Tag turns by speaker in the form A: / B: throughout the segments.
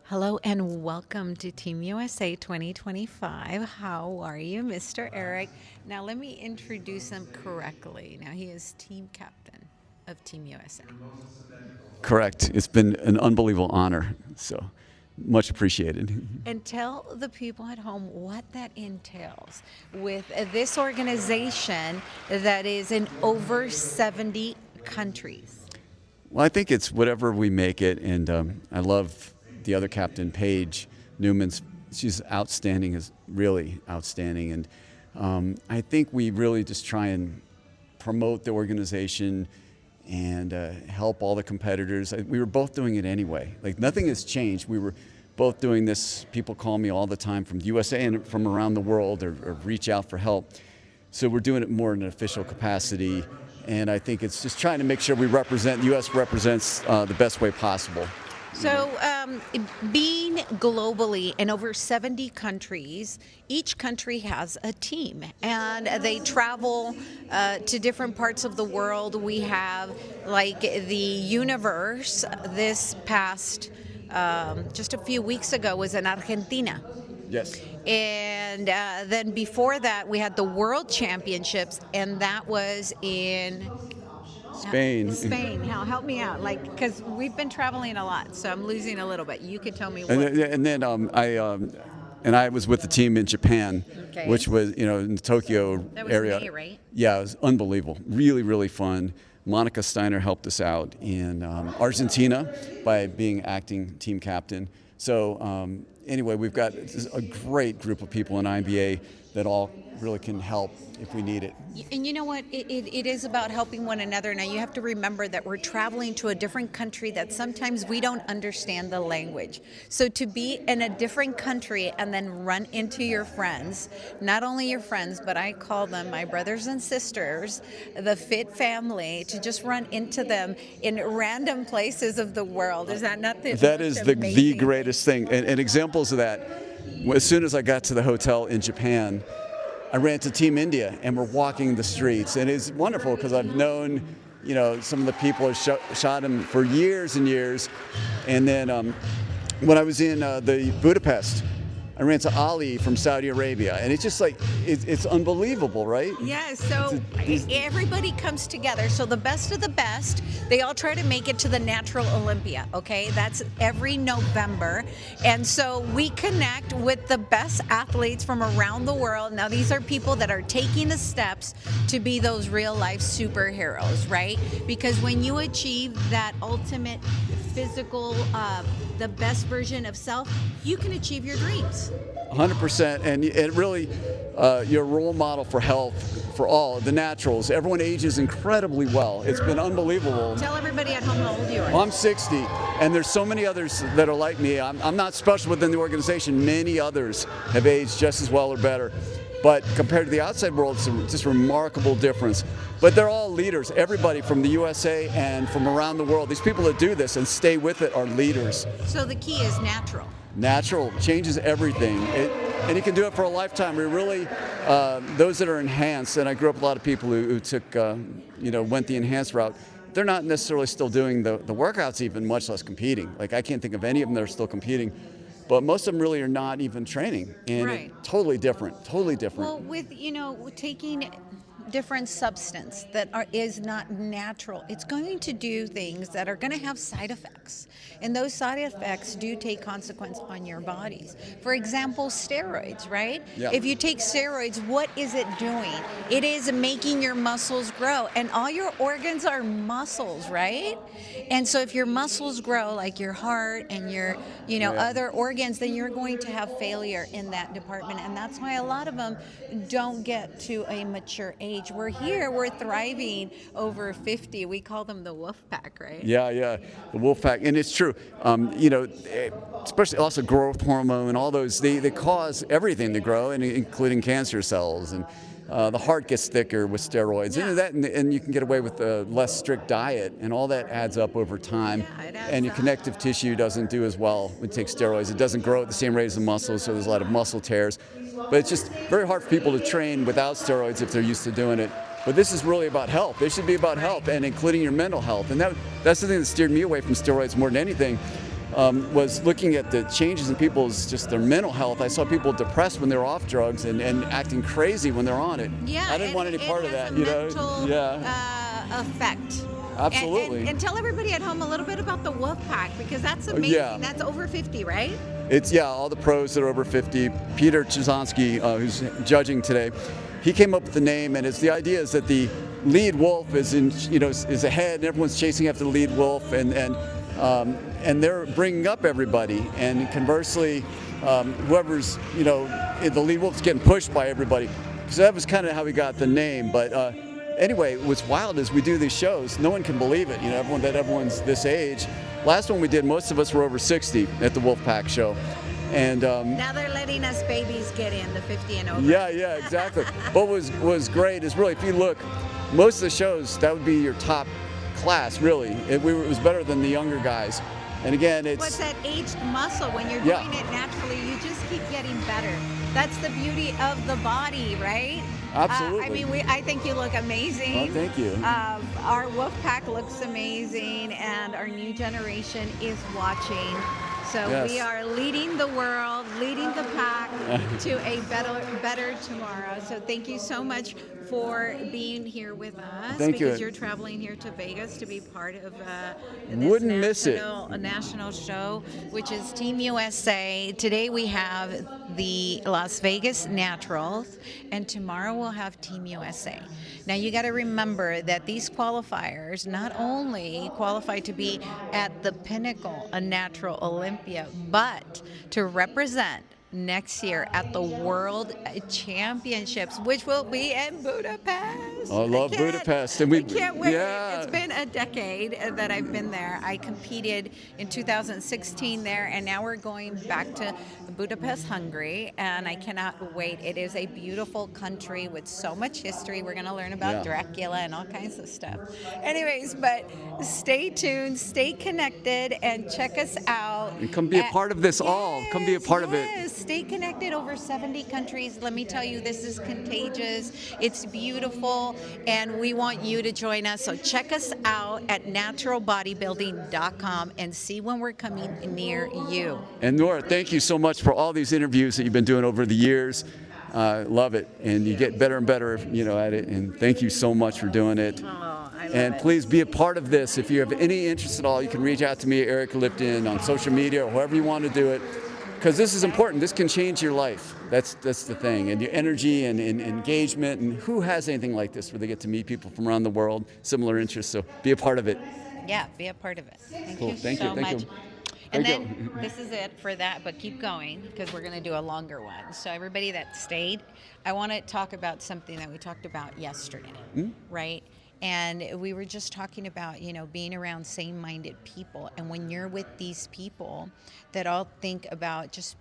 A: Hello and welcome to Team USA 2025. How are you, Mr. Eric? Now let me introduce him correctly. Now he is team captain of Team USA.
B: Correct. It's been an unbelievable honor. So much appreciated.
A: And tell the people at home what that entails with this organization that is in over 70 countries.
B: Well, I think it's whatever we make it, and I love the other captain, Paige Newman's. She's outstanding, is really outstanding, and I think we really just try and promote the organization and help all the competitors. We were both doing it anyway. Like nothing has changed. We were both doing this. People call me all the time from the USA and from around the world, or reach out for help. So we're doing it more in an official capacity. And I think it's just trying to make sure we represent, the U.S. represents the best way possible.
A: So being globally in over 70 countries, each country has a team and they travel to different parts of the world. We have like the universe this past, just a few weeks ago was in Argentina.
B: Yes.
A: And then before that, we had the World Championships, and that was in
B: Spain.
A: Spain. Now, help me out, like, because we've been traveling a lot, so I'm losing a little bit. You could tell me what.
B: And then I was with the team in Japan,
A: Okay.
B: which was in the Tokyo
A: That was
B: area.
A: May, right?
B: Yeah, it was unbelievable. Really, really fun. Monica Steiner helped us out in Argentina by being acting team captain. So anyway, we've got a great group of people in INBA that all really can help if we need it.
A: And you know what? It is about helping one another. Now, you have to remember that we're traveling to a different country that sometimes we don't understand the language. So to be in a different country and then run into your friends, not only your friends, but I call them my brothers and sisters, the fit family, to just run into them in random places of the world. Is that not the
B: That
A: most
B: is the
A: amazing
B: greatest thing. And examples of that, as soon as I got to the hotel in Japan, I ran to Team India, and we're walking the streets, and it's wonderful because I've known, some of the people have shot him for years and years, and then when I was in the Budapest, I ran to Ali from Saudi Arabia, and it's just like it's unbelievable, right?
A: Yes, so everybody comes together. So the best of the best, they all try to make it to the Natural Olympia, okay? That's every November. And so we connect with the best athletes from around the world. Now, these are people that are taking the steps to be those real life superheroes, right? Because when you achieve that ultimate physical, the best version of self, you can achieve your dreams.
B: 100%, and it really, you're a role model for health for all the naturals. Everyone ages incredibly well. It's been unbelievable.
A: Tell everybody at home how old you are.
B: Well, I'm 60, and there's so many others that are like me. I'm not special within the organization. Many others have aged just as well or better. But compared to the outside world, it's just a remarkable difference. But they're all leaders. Everybody from the USA and from around the world, these people that do this and stay with it are leaders.
A: So the key is natural.
B: Natural changes everything. And you can do it for a lifetime. We really, those that are enhanced, and I grew up with a lot of people who took, went the enhanced route, they're not necessarily still doing the workouts even, much less competing. Like I can't think of any of them that are still competing. But most of them really are not even training, and
A: Right.
B: totally different, totally different.
A: Well, with taking different substance that is not natural, it's going to do things that are going to have side effects, and those side effects do take consequence on your bodies. For example, steroids, right?
B: Yeah.
A: If you take steroids, what is it doing? It is making your muscles grow, and all your organs are muscles, right? And so if your muscles grow, like your heart and your other organs, then you're going to have failure in that department, and that's why a lot of them don't get to a mature age. We're here, we're thriving over 50. We call them the wolf pack, right?
B: Yeah, the wolf pack, and it's true. Especially also growth hormone and all those, they cause everything to grow, and including cancer cells, and the heart gets thicker with steroids,
A: Yeah.
B: and you can get away with a less strict diet, and all that adds up over time.
A: Yeah, it adds
B: and your
A: up.
B: connective tissue doesn't do as well when you take steroids. It doesn't grow at the same rate as the muscles, so there's a lot of muscle tears. But it's just very hard for people to train without steroids if they're used to doing it. But this is really about health. This should be about health, and including your mental health. And that's the thing that steered me away from steroids more than anything. was looking at the changes in people's just their mental health. I saw people depressed when they were off drugs and acting crazy when they're on it.
A: Yeah,
B: I didn't want any part of that,
A: you know.
B: Yeah.
A: Effect.
B: Absolutely.
A: And tell everybody at home a little bit about the Wolf Pack, because that's amazing.
B: Yeah.
A: That's over 50, right?
B: It's all the pros that are over 50. Peter Chizonsky, who's judging today, he came up with the name, and the idea is that the lead wolf is is ahead, and everyone's chasing after the lead wolf, and they're bringing up everybody, and conversely, whoever's the lead wolf's getting pushed by everybody. So that was kind of how we got the name. But anyway, what's wild is we do these shows. No one can believe it. Everyone's this age. Last one we did, most of us were over 60 at the Wolfpack show. And
A: now they're letting us babies get in, the 50 and over.
B: Yeah, exactly. What was great is really, if you look, most of the shows, that would be your top class, really. It was better than the younger guys. And again, it's...
A: What's that aged muscle? When you're doing it naturally, you just keep getting better. That's the beauty of the body, right?
B: Absolutely.
A: I think you look amazing.
B: Oh, thank you.
A: Our wolf pack looks amazing, and our new generation is watching. So
B: yes.
A: We are leading the world, leading the pack to a better tomorrow. So thank you so much for being here with us.
B: Thank you.
A: Because you're traveling here to Vegas to be part of
B: Wouldn't miss it.
A: A national show, which is Team USA. Today we have the Las Vegas Naturals, and tomorrow we'll have Team USA. Now you got to remember that these qualifiers not only qualify to be at the pinnacle, a Natural Olympia, but to represent next year at the World Championships, which will be in Budapest.
B: I love Budapest. And
A: I can't wait.
B: Yeah.
A: It's been a decade that I've been there. I competed in 2016 there, and now we're going back to Budapest, Hungary, and I cannot wait. It is a beautiful country with so much history. We're going to learn about Dracula and all kinds of stuff. Anyways, but stay tuned, stay connected, and check us out.
B: And come be a part of this all. Come be a part of it.
A: Stay connected. Over 70 countries. Let me tell you, this is contagious. It's beautiful, and we want you to join us. So check us out at naturalbodybuilding.com and see when we're coming near you.
B: And Nora, thank you so much for all these interviews that you've been doing over the years. Love it, and you get better and better, at it. And thank you so much for doing it. And please be a part of this. If you have any interest at all, you can reach out to me, Eric Lipton, on social media or however you want to do it. Because this is important. This can change your life. That's the thing. And your energy and engagement. And who has anything like this where they get to meet people from around the world, similar interests? So be a part of it.
A: Yeah, be a part of it. Thank
B: cool.
A: you
B: Thank
A: so
B: you.
A: much.
B: You.
A: And then this is it for that, but keep going because we're going to do a longer one. So everybody that stayed, I want to talk about something that we talked about yesterday, right? And we were just talking about, being around same-minded people. And when you're with these people that all think about just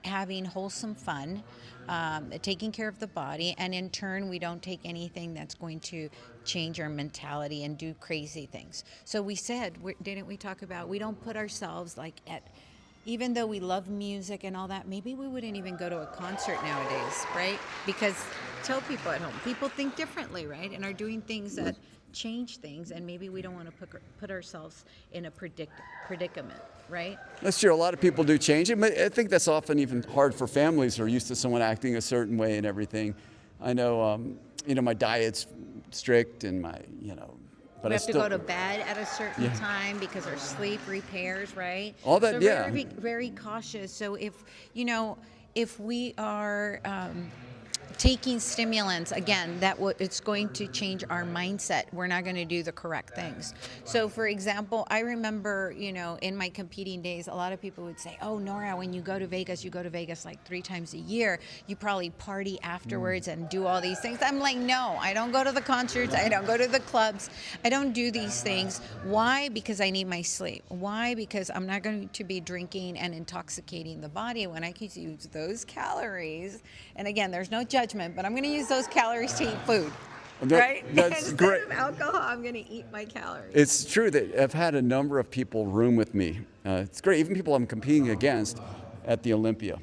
A: having wholesome fun, taking care of the body, and in turn, we don't take anything that's going to change our mentality and do crazy things. So we said, didn't we talk about, we don't put ourselves even though we love music and all that, maybe we wouldn't even go to a concert nowadays, right? Because tell people at home, people think differently, right? And are doing things that change things, and maybe we don't want to put ourselves in a predicament, right?
B: That's true. A lot of people do change it, but I think that's often even hard for families who are used to someone acting a certain way and everything. I know, my diet's strict and my, but
A: we have to go to bed at a certain time because our sleep repairs, right?
B: All that,
A: so very, very cautious. So if we are taking stimulants, again, it's going to change our mindset. We're not going to do the correct things. So, for example, I remember, in my competing days, a lot of people would say, "Oh, Nora, when you go to Vegas like 3 times a year. You probably party afterwards and do all these things." I'm like, no, I don't go to the concerts. I don't go to the clubs. I don't do these things. Why? Because I need my sleep. Why? Because I'm not going to be drinking and intoxicating the body when I can use those calories. And again, there's no judgment, but I'm going to use those calories to eat food, right?
B: That's great.
A: Instead of alcohol, I'm going to eat my calories.
B: It's true that I've had a number of people room with me. It's great, even people I'm competing against at the Olympia.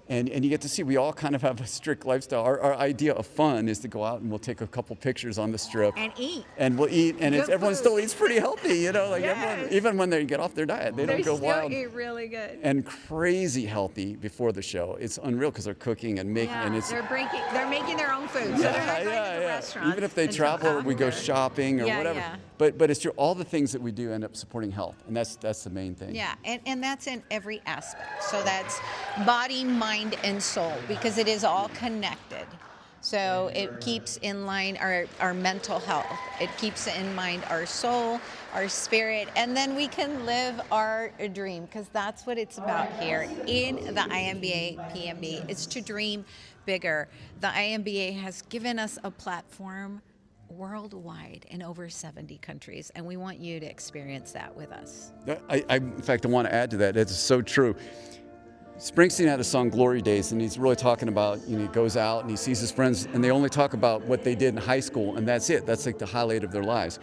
B: And you get to see we all kind of have a strict lifestyle. Our idea of fun is to go out and we'll take a couple pictures on the strip.
A: And eat.
B: And we'll eat, and
A: Good
B: everyone
A: food.
B: still eats pretty healthy, you know, like
A: Yes.
B: everyone, even when they get off their diet, they don't go wild.
A: They still eat really good.
B: And crazy healthy before the show. It's unreal because they're cooking and making, and it's
A: they're making their own food. So they're not going to the restaurants.
B: Even if they travel or we go shopping or whatever.
A: Yeah.
B: But it's true. All the things that we do end up supporting health, and that's the main thing.
A: Yeah, and that's in every aspect. So that's body, mind, and soul, because it is all connected. So it keeps in line our mental health. It keeps in mind our soul, our spirit, and then we can live our dream, because that's what it's about here in the INBA PNB. It's to dream bigger. The INBA has given us a platform worldwide in over 70 countries, and we want you to experience that with us.
B: In fact, I want to add to that. It's so true. Springsteen had a song, Glory Days, and he's really talking about, he goes out and he sees his friends and they only talk about what they did in high school, and that's it. That's like the highlight of their lives.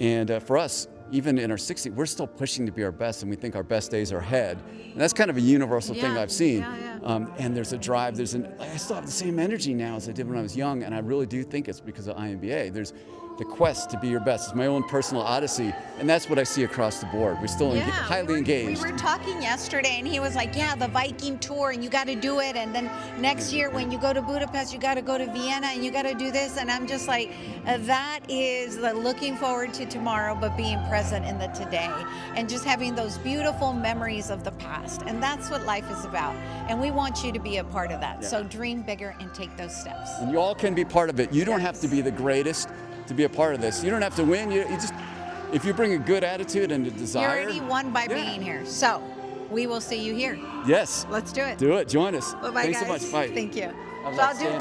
B: And for us, even in our 60s, we're still pushing to be our best, and we think our best days are ahead. And that's kind of a universal thing I've seen.
A: Yeah.
B: And there's a drive. I still have the same energy now as I did when I was young, and I really do think it's because of INBA. There's the quest to be your best. It's my own personal odyssey, and that's what I see across the board. We're still highly engaged.
A: We were talking yesterday, and he was like, yeah, the Viking tour, and you got to do it, and then next year when you go to Budapest, you got to go to Vienna, and you got to do this, and I'm just like, that is the looking forward to tomorrow, but being present in the today, and just having those beautiful memories of the past, and that's what life is about, and we want you to be a part of that.
B: Yeah.
A: So dream bigger and take those steps.
B: And you all can be part of it. You don't have to be the greatest to be a part of this. You don't have to win. You just, if you bring a good attitude and a desire.
A: You already won by being here. So we will see you here.
B: Yes.
A: Let's do it.
B: Do it. Join us.
A: Bye-bye,
B: Thanks
A: guys.
B: so much. Bye.
A: Thank you.
B: I'm
A: So I'll do
B: outstanding.